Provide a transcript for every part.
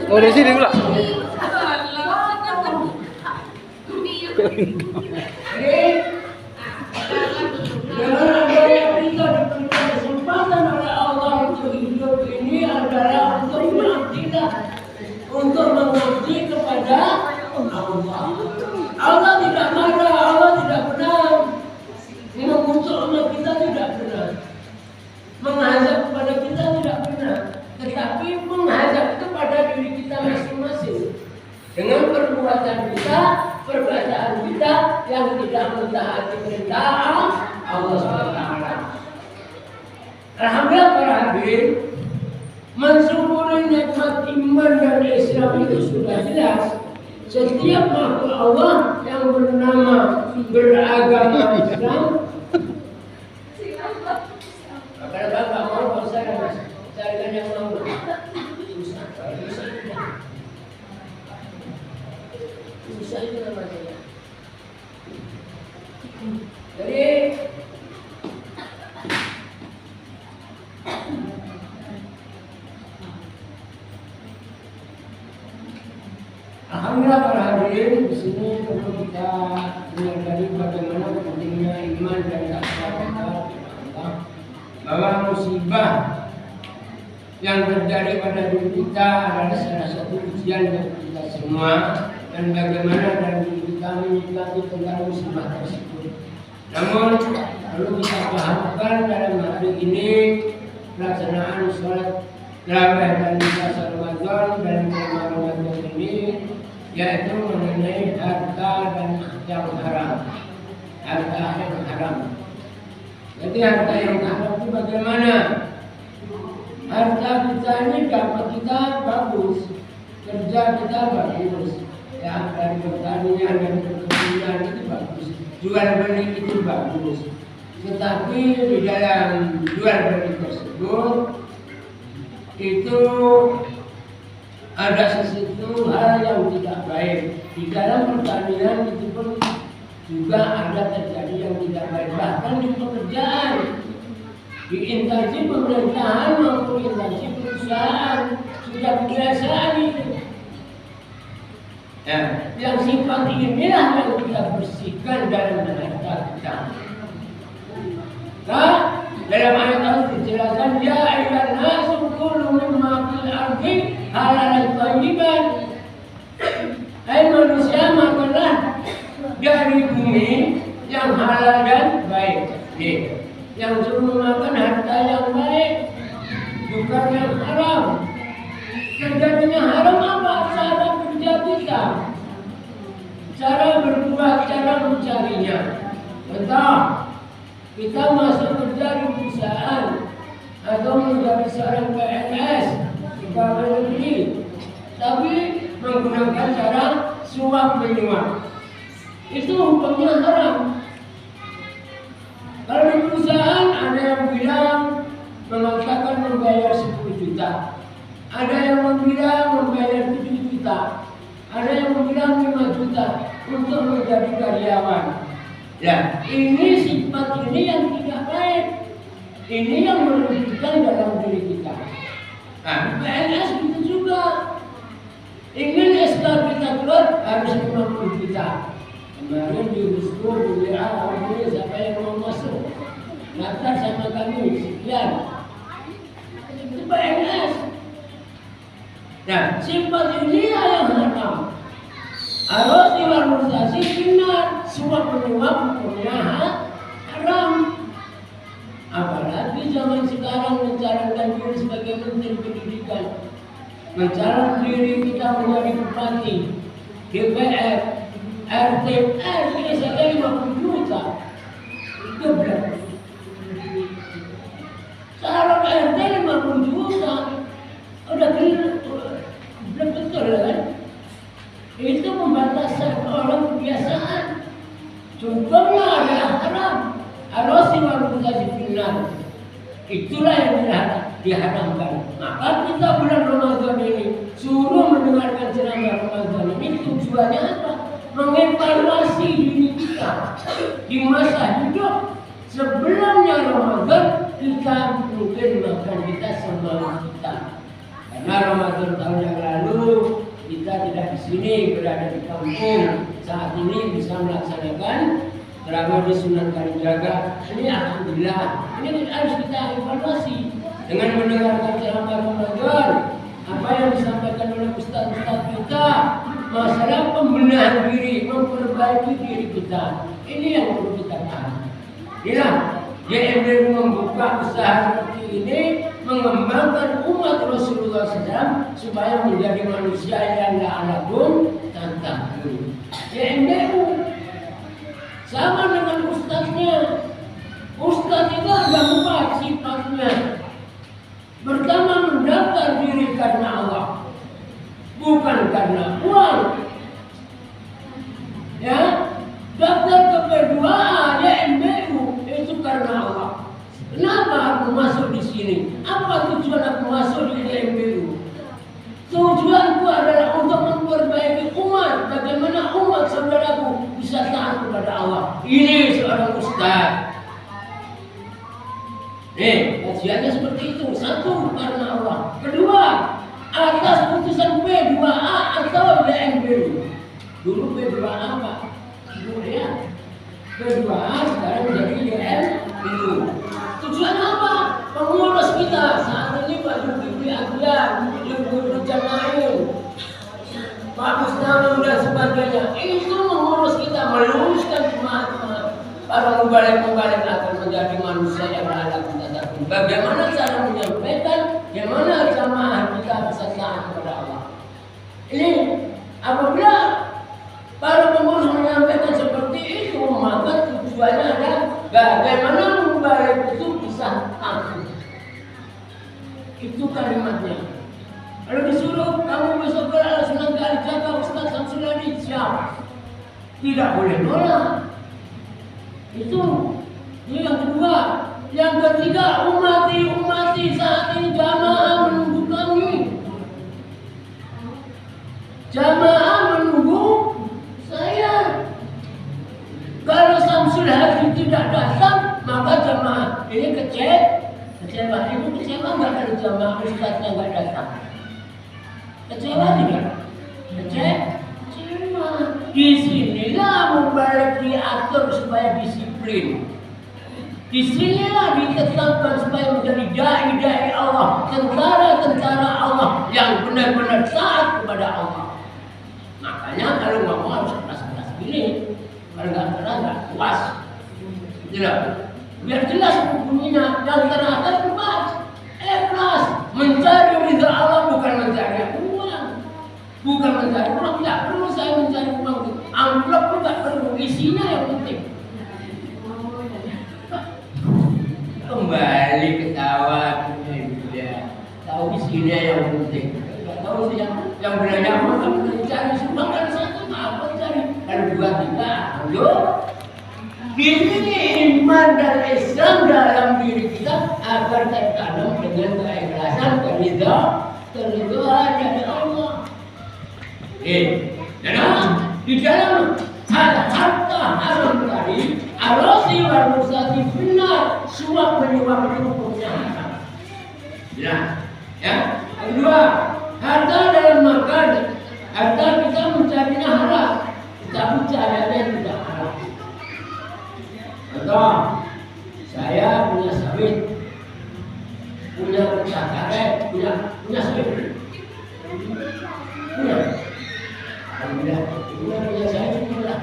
Oh, dari sini pula. Dengan adanya kita diberikan kesempatan oleh Allah untuk hidup ini adalah untuk mengabdikan, untuk mengabdi kepada Allah. Allah tidak marah, Allah tidak benar. Mengutuk umat kita tidak benar. Menghadap kepada kita tidak benar. Tetapi menghadap kepada diri kita masing-masing. Dengan perbuatan kita, perkataan kita yang tidak mentaati perintah Allah SWT. Alhamdulillah para hadirin, mensyukuri nikmat iman dan Islam itu sudah jelas. Setiap makhluk Allah yang bernama beragama Islam, kalau bapak mau saya mas, carikan yang mau. Susah itu namanya. Jadi alhamdulillah para hadirin, di sini perlu kita menyadari bagaimana pentingnya iman dan takwa kita bahwa musibah yang terjadi pada diri kita adalah salah satu ujian bagi kita semua, dan bagaimana dari diri kita menyikapi tentang musibah tersebut. Namun perlu kita pahamkan dalam hari ini pelaksanaan sholat tarawih dan puasa Ramadan dan bulan Ramadan ini, yaitu mengenai harta dan yang haram. Harta yang haram. Jadi harta yang haram itu bagaimana? Harta kita ini dapat kita bagus, kerja kita bagus, ya dari pertanian dan perkebunan itu bagus, jual beli itu bagus. Tetapi di dalam jual beli tersebut itu ada sesuatu hal yang tidak baik. Di dalam pertanian itu pun juga ada terjadi yang tidak baik. Bahkan di pekerjaan, di instansi pemerintahan maupun instansi perusahaan sudah kebiasaan itu. Ya, yang sifat inilah yang kita bersihkan dalam harta kita. Nah, dalam ayat Allah dijelaskan, ya ayyuhan nasu kulu mimma fil ardi halalan thayyiban. Hai manusia, makanlah dari bumi yang halal dan baik. Yang suruh makan harta yang baik, bukan yang haram. Terjadinya haram apa? Cara kerja kita, cara berbuat, cara mencarinya. Entah kita masuk kerja di perusahaan atau menjadi seorang PNS, pegawai negeri, tapi menggunakan cara suap menyuap, itu hukumnya haram. Kalau di perusahaan ada yang bilang mengatakan membayar 10 juta, ada yang bilang membayar 7 juta, ada yang bilang 5 juta untuk menjadi karyawan. Ya, ini sifat ini yang tidak baik. Ini yang merugikan dalam diri kita. Nah, di PNS itu juga. Ingin SK kita keluar harus 50 juta. Kemarin di Rusku, di WA, ini siapa yang mau masuk? Daftar sama kami, sekian. Itu PNS. Nah, sifat ini yang haram. Harus diharmonisasi benar. Suap menyuap hukumnya haram. Apalagi zaman sekarang mencalonkan diri sebagai menteri pendidikan, mencalon diri kita menjadi bupati, DPR, RT, ini saja 50 juta. Itu berapa? Calon RT 50 juta. Udah betul kan? Itu pembatasan orang kebiasaan. Contohnya adalah haram. Harus diharmonisasi benar. Itulah yang diharamkan. Maka kita bulan Ramadan ini suruh mendengarkan ceramah Ramadan ini tujuannya apa? Mengevaluasi diri kita di masa hidup sebelumnya Ramadan. Kita mungkin mungkin makan kita semau kita. Karena Ramadan tahun yang lalu kita tidak di sini, berada di kampung. Saat ini bisa melaksanakan terawih di Sunan Kalijaga. Ini alhamdulillah. Ini harus kita evaluasi dengan mendengarkan ceramah Ramadan. Apa yang disampaikan oleh ustaz-ustaz kita, masalah pembenahan diri, memperbaiki diri kita. Ini yang perlu kita pahami. Inilah YMB membuka usaha seperti ini, mengembangkan umat Rasulullah SAW supaya menjadi manusia yang la'alakum tattaqun. YMBU sama dengan ustaznya. Ustaz itu ada 4 sifatnya. Pertama, mendaftar diri karena Allah, bukan karena uang. Ya, daftar kedua YMBU itu karena Allah. Kenapa aku masuk di sini? Apa tujuan aku masuk di YMBU? Tujuanku adalah untuk memperbaiki umat. Bagaimana umat saudaraku bisa taat kepada Allah. Ini seorang ustaz. Kajiannya seperti itu. 1, karena Allah. Kedua, atas putusan P2A atau YMBU. Dulu P2A Pak. Dulu ya. P2A sekarang menjadi YMBU. Tujuan apa? Pengurus kita saat ini Pak Zulkifli Akbar, Ibu Jamail, Pak Musnawim dan sebagainya. Itu mengurus kita, meluruskan jemaat para mubalik-mubalik akan menjadi manusia yang layak kita tahu. Bagaimana cara menyampaikan, bagaimana jamaah kita bisa taat kepada Allah. Ini apabila para pengurus menyampaikan seperti itu, maka tujuannya adalah bagaimana mubalik itu bisa taat. Itu kalimatnya. Kalau disuruh kamu besok ke Sunan Kalijaga Ustaz Samsul Hadi, siap. Tidak boleh nolak. Itu yang kedua. Yang ketiga, umati saat ini jamaah menunggu kami. Jamaah menunggu saya. Kalau Samsul Hadi tidak datang, maka jamaah ini kecewa. Ibu kecewa nggak kalau jamaah ustaznya nggak datang? Kecewa tidak? Kecewa. Disinilah mubalik diatur supaya disiplin. Disinilah ditetapkan supaya menjadi dai Allah, tentara Allah yang benar-benar taat kepada Allah. Makanya kalau ngomong harus keras-keras gini, kalau nggak puas, tidak. Biar jelas hukumnya, yang terakhir puas, ikhlas, mencari ridha Allah bukan mencari uang, bukan mencari uang. Tidak perlu saya mencari uang, amplop pun tidak perlu, isinya yang penting. Kembali ketawa, tahu isinya yang penting. Tidak tahu yang banyak orang mencari sumbang kan satu apa cari, kalau 2 3, ayo. Di sini iman dan Islam dalam diri kita agar tertanam dengan keikhlasan, keridhaan dari Allah. Di dalam harta haram tadi, arasi wal musati benar, suap menyuap itu hukumnya haram. Ya. Kedua, harta dalam makan, harta kita mencarinya halal, tapi caranya tidak halal. Contoh, saya punya sawit, punya pecah karet, punya sawit, alhamdulillah, punya saya juga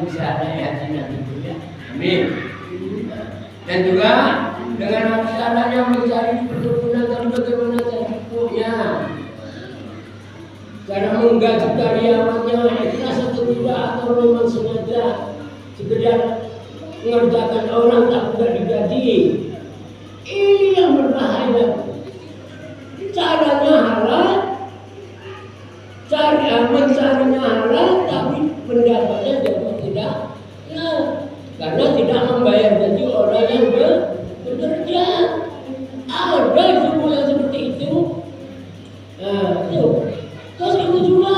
bisa ada yakin nanti punya, amin. Dan juga dengan caranya mencari perkebunan dan bagaimana cara pupuknya, cara menggaji karyawannya, ikhlas atau tidak, atau memang sengaja sekedar mengerjakan orang tak tidak digaji. Ini yang berbahaya. Caranya halal, mencarinya halal, tapi pendapatnya jadi tidak. Karena tidak membayar gaji orang yang bekerja. Ada juga yang seperti itu. Terus itu juga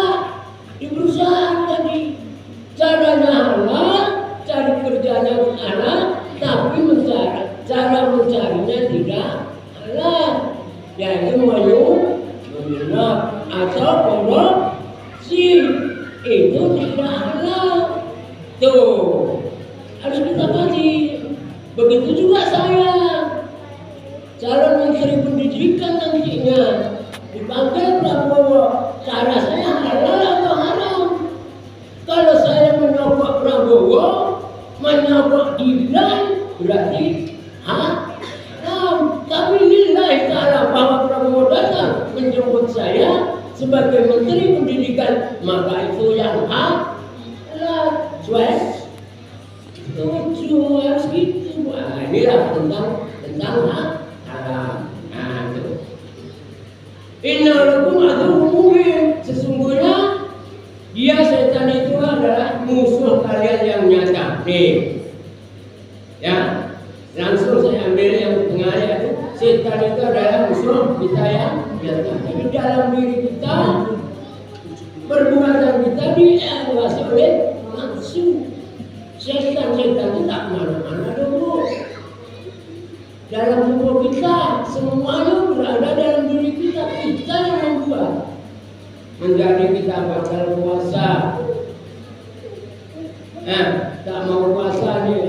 di perusahaan tadi caranya halal, cari kerjanya halal, tapi cara mencarinya tidak halal, yaitu menyuap atau korupsi itu tidak halal. Tuh harus kita kaji. Begitu juga saya, calon menteri pendidikan nantinya dipanggil Prabowo, cara saya halal atau haram? Kalau saya menyokok Prabowo, menyokok Gibran, berarti haram. Tapi lillahi ta'ala bahwa Prabowo datang menjemput saya sebagai menteri pendidikan, maka itu yang halal. Sues, setuju, harus gitu. Nah, inilah tentang haram. Nah, itu. Inna lakum aduwwun mubin. Sesungguhnya dia setan itu adalah musuh kalian yang nyata. Nih, ya, langsung saya ambil yang tengah itu. Setan itu adalah musuh kita yang nyata. Jadi dalam diri kita, perbuatan kita diawasi oleh nafsu. Setan-setan itu tak kemana-mana dulu. Dalam tubuh kita, semuanya berada dalam diri kita. Kita yang membuat. Menjadi kita batal puasa. Tak mau puasa nih,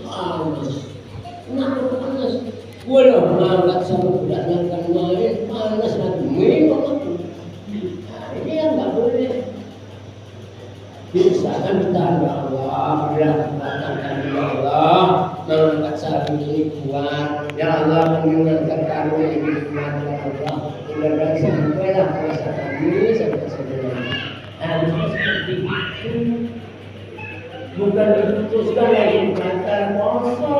panas. Kenapa panas? Walau mangkat sama budaknya kan main, panas lagi minum aku. Nah, ini yang nggak boleh. Biasakan kita ya Allah, berlakukan ya Allah, mengangkat sarung ini kuat. Ya Allah, mengingatkan kami ini kuat ya Allah. Mudah-mudahan sampailah puasa kami sampai sebenarnya. Harus seperti itu. Bukan diputuskan lagi batal puasa.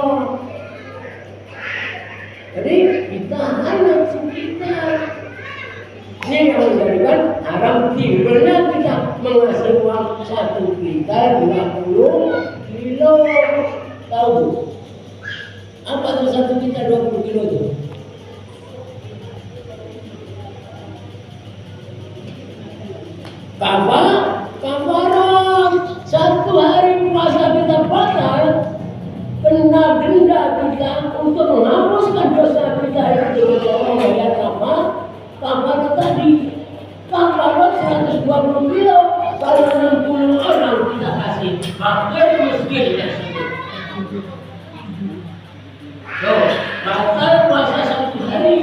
Jadi kita hanya kita. Ini yang menjadikan haram timbulnya kita menghasilkan uang 1 kintal 20 kilo. Tahu? Apa itu 1 kintal 20 kilo itu? Kafarat. 1 hari puasa kita batal, kena denda kita untuk menghapuskan dosa kita itu dengan membayar kafarat tadi. Kafarat 120 kilo, kalau 60 orang kita kasih, fakir miskin ya. Tuh, batal puasa 1 hari.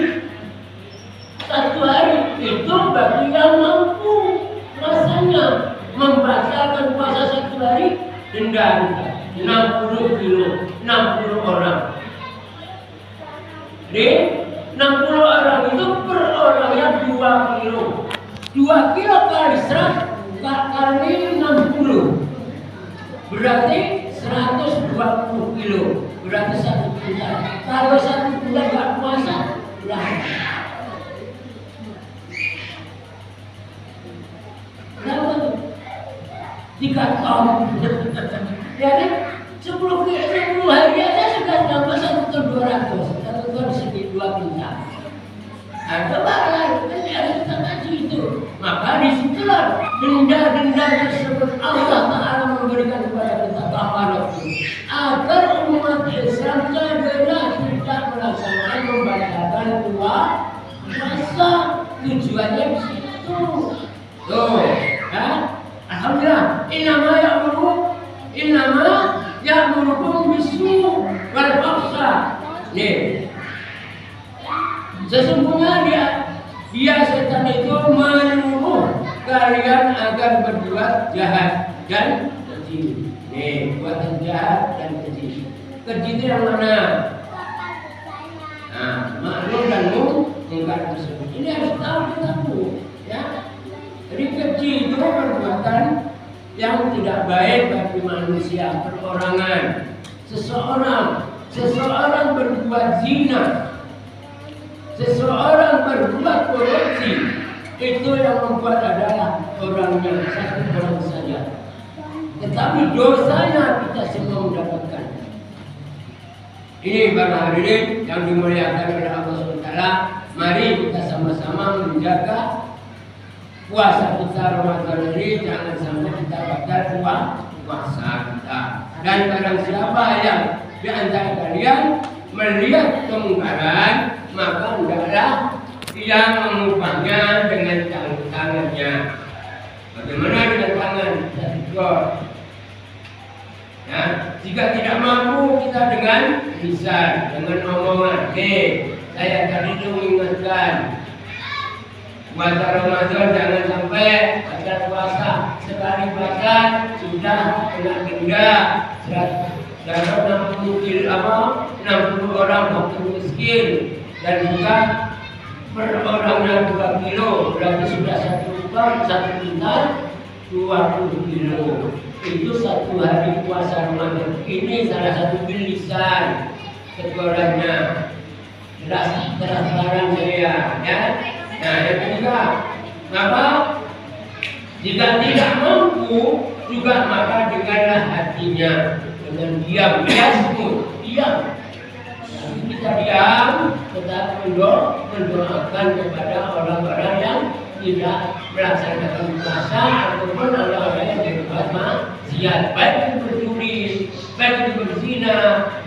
1 hari itu bagi yang mampu. Masanya membatalkan puasa 1 hari, denda 60 kilo, 60 orang. Jadi 60 orang itu per orangnya 2 kilo. 2 kilo kali 100 kali 60. Berarti 120 kilo. Berarti 1 bulan. Kalau 1 bulan gak puasa, lah. Berapa tuh? 3 ton. Jadi 10 hari aja sudah tambah 1 ton 200. 1 ton sedikit 2 kintal. Nah, coba lah, harus kita kaji itu. Maka disitulah denda-denda tersebut Allah Ta'ala memberikan kepada kita kafarat agar umat Islam tidak melaksanakan membatalkan puasa. Tujuannya di situ. Tuh, ya. Alhamdulillah. Innama ya'murukum bisu' wal fahsya. Nih. Sesungguhnya dia setan itu menyuruh kalian agar berbuat jahat dan keji. Nih, buatan jahat dan keji. Keji itu yang mana? Nah, maklum dan mungkar tersebut. Ini harus tahu kita ya. Jadi keji itu perbuatan yang tidak baik bagi manusia, perorangan. Seseorang berbuat zina, seseorang berbuat korupsi, itu yang membuat adalah orangnya satu orang saja. Tetapi dosanya kita semua mendapatkan. Ini para hadirin yang dimuliakan oleh Allah SWT. Mari kita sama-sama menjaga puasa kita Ramadan ini, jangan sampai kita batal puasa kita. Dan barang siapa yang di antara kalian melihat kemungkaran, maka hendaklah dia mengubahnya dengan tangannya. Bagaimana dengan tangan? Ya, jika tidak mampu kita dengan lisan, dengan omongan. Saya tadi itu mengingatkan puasa Ramadan jangan sampai ada puasa sekali puasa sudah kena denda 60 orang fakir miskin dan juga per orangnya 2 kilo berarti sudah 1 kintal 20 kilo. Itu 1 hari puasa Ramadan. Ini salah satu bilisan sekolahnya. Transparan saya, ya. Nah, yang ketiga, maka jika tidak mampu juga maka dengarlah hatinya dengan diam, diam. Tapi kita diam, tetap mendoakan kepada orang-orang yang tidak melaksanakan puasa ataupun orang-orang yang berbuat maksiat, baik itu berjudi, baik itu berzina,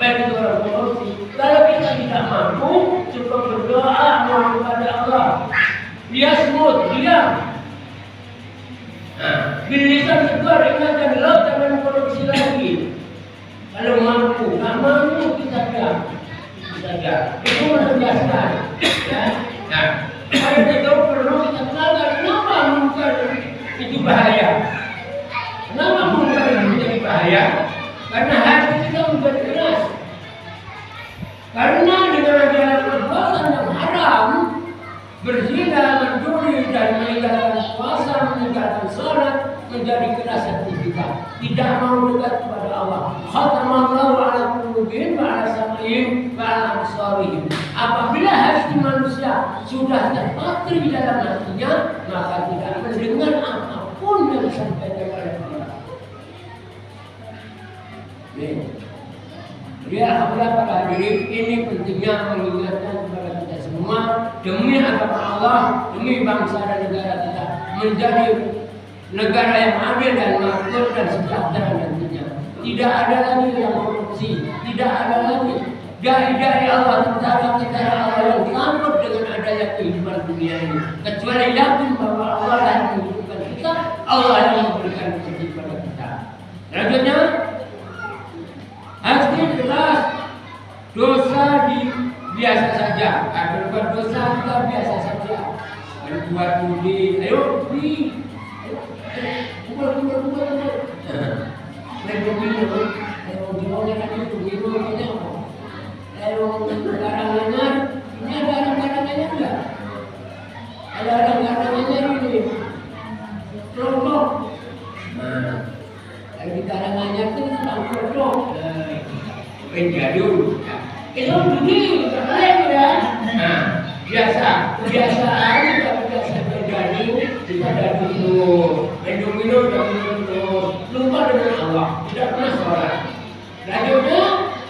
baik itu orang korupsi. Kalau kita tidak mampu, cukup berdoa mohon kepada Allah. Dia semut, diam. Nah, bilisan segar ingatkan lo jangan korupsi lagi. Kalau mampu, nggak mampu kita diam. Saja. Itu menegaskan. Ya. Nah, kalau itu perlu kita kenalkan kenapa mungkar itu bahaya. Kenapa mungkar itu menjadi bahaya? Karena hati kita menjadi keras. Karena dengan adanya perbuatan yang haram, berzina, mencuri dan meninggalkan puasa, meninggalkan sholat menjadi keras hati kita. Tidak mau dekat kepada Allah. Khatamallahu ala qulubihim wa ala sam'ihim wa ala absarihim. Apabila hati manusia sudah terpatri dalam hatinya, maka tidak mendengar apapun yang disampaikan oleh Allah. Ya, alhamdulillah para hadirin, ini pentingnya mengingatkan kepada kita semua demi agama Allah, demi bangsa dan negara kita menjadi negara yang adil dan makmur dan sejahtera nantinya. Tidak ada lagi yang korupsi, tidak ada lagi dai-dai Allah, tentara Allah yang takut dengan adanya kehidupan dunia ini. Kecuali yakin bahwa Allah yang menghidupkan kita, Allah yang memberikan rezeki kepada kita. Selanjutnya, hati keras, dosa biasa saja. Kalau buat dosa kita biasa saja. Kalau buat judi, ayo beli. Kumpul. Ayo minum. Ayo jualnya lagi itu minum aja. Ayo garang-garang. Ini ada garang-garangnya enggak? Ada garang-garangnya ini. Kelompok. Nah, kalau di garang-garangnya itu kelompok. Penjadul. Itu judi, lain ya. Nah, biasa kalau biasa penjadul kita dadu terus, minum terus, lupa dengan Allah, tidak pernah sholat. Selanjutnya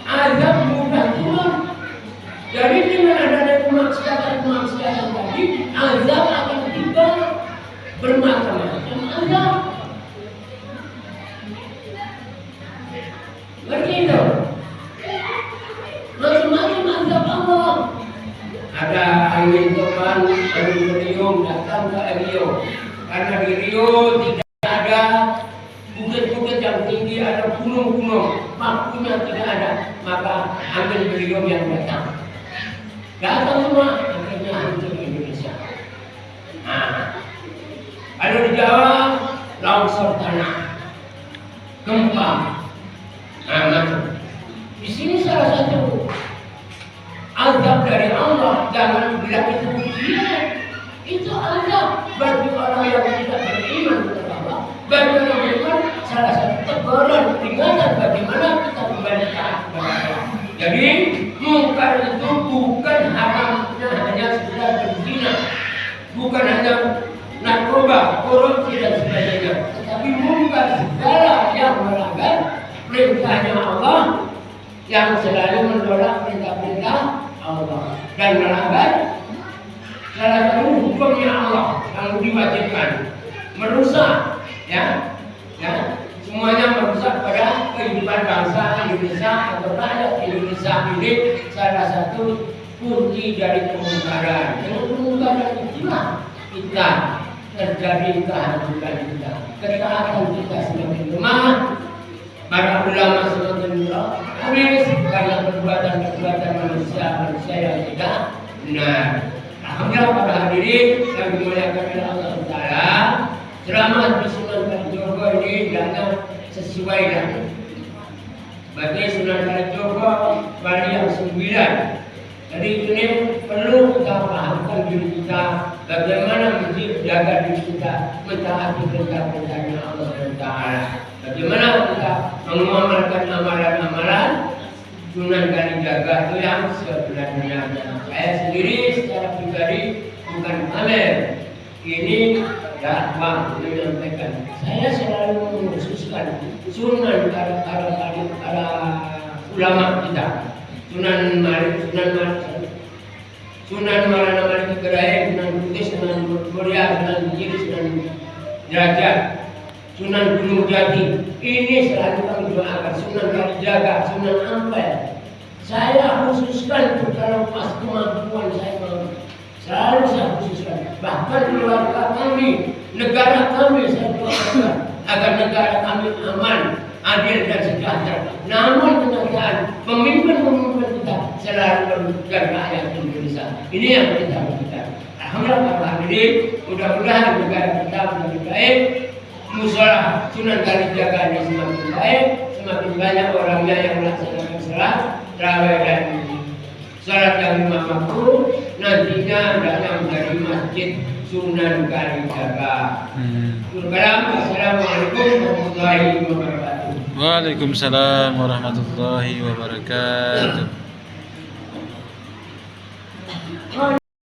azab mudah turun. Jadi dengan adanya kemaksiatan tadi, azab akan tiba bermacam-macam azab. Ngerti itu? Macam-macam azab Allah. Ada angin topan, angin beriung datang ke Rio. Karena di Rio tidak ada bukit-bukit yang tinggi, ada gunung-gunung, waktunya tidak ada, maka angin beriung yang datang semua, akhirnya hancur Indonesia. Nah, kalau di Jawa longsor tanah, gempa, macam. Di sini salah satu azab dari Allah, jangan bilang itu ujian. Itu azab bagi orang yang tidak beriman kepada Allah. Bagi orang beriman, salah satu teguran peringatan bagaimana kita kembali taat kepada Allah. Jadi mungkar itu bukan haramnya hanya sekedar berzina, bukan hanya narkoba, korupsi dan sebagainya, tetapi mungkar segala yang melanggar perintahnya Allah, yang selalu menolak perintah-perintah Allah dan melanggar salah satu hukumnya Allah yang diwajibkan, merusak, ya, semuanya merusak pada kehidupan bangsa Indonesia atau rakyat Indonesia ini. Salah satu kunci dari kemungkaran. Dengan kemungkaran itulah kita terjadi kehancuran kita, ketaatan kita semakin lemah, para ulama semakin habis karena perbuatan-perbuatan manusia yang tidak benar. Alhamdulillah para hadirin yang dimuliakan oleh Allah Taala, ceramah di Sunan Kalijogo ini jangan sesuai dengan berarti Sunan Kalijogo wali yang 9. Jadi ini perlu kita pahamkan diri kita bagaimana menjaga diri kita mentaati perintah-perintahnya Allah Taala. Bagaimana kita mengamalkan amalan-amalan Sunan Kalijaga itu yang sebenarnya. Saya sendiri secara pribadi bukan pamer. Ini dakwah menyampaikan. Saya selalu mengkhususkan Sunan para ulama kita. Sunan Malik, Sunan Marana Malik Ibrahim, Sunan Bugis, Sunan Muria, Sunan Bujir, Sunan Derajat, Sunan Gunung Jati. Ini selalu kami doakan. Sunan Kalijaga, Sunan Ampel. Saya khususkan kalau pas kemampuan saya mau. Selalu saya khususkan. Bahkan keluarga kami, negara kami saya doakan agar negara kami aman, adil dan sejahtera. Namun kenyataan pemimpin-pemimpin kita selalu menjaga rakyat Indonesia. Ini yang kita minta. Alhamdulillah para hadirin, mudah-mudahan negara kita menjadi baik. Musola Sunan Kalijaga ini semakin baik, semakin banyak orangnya yang melaksanakan sholat tarawih dan sholat yang 5 waktu. Nantinya adalah menjadi masjid Sunan Kalijaga. Assalamualaikum warahmatullahi wabarakatuh. Waalaikumsalam warahmatullahi wabarakatuh.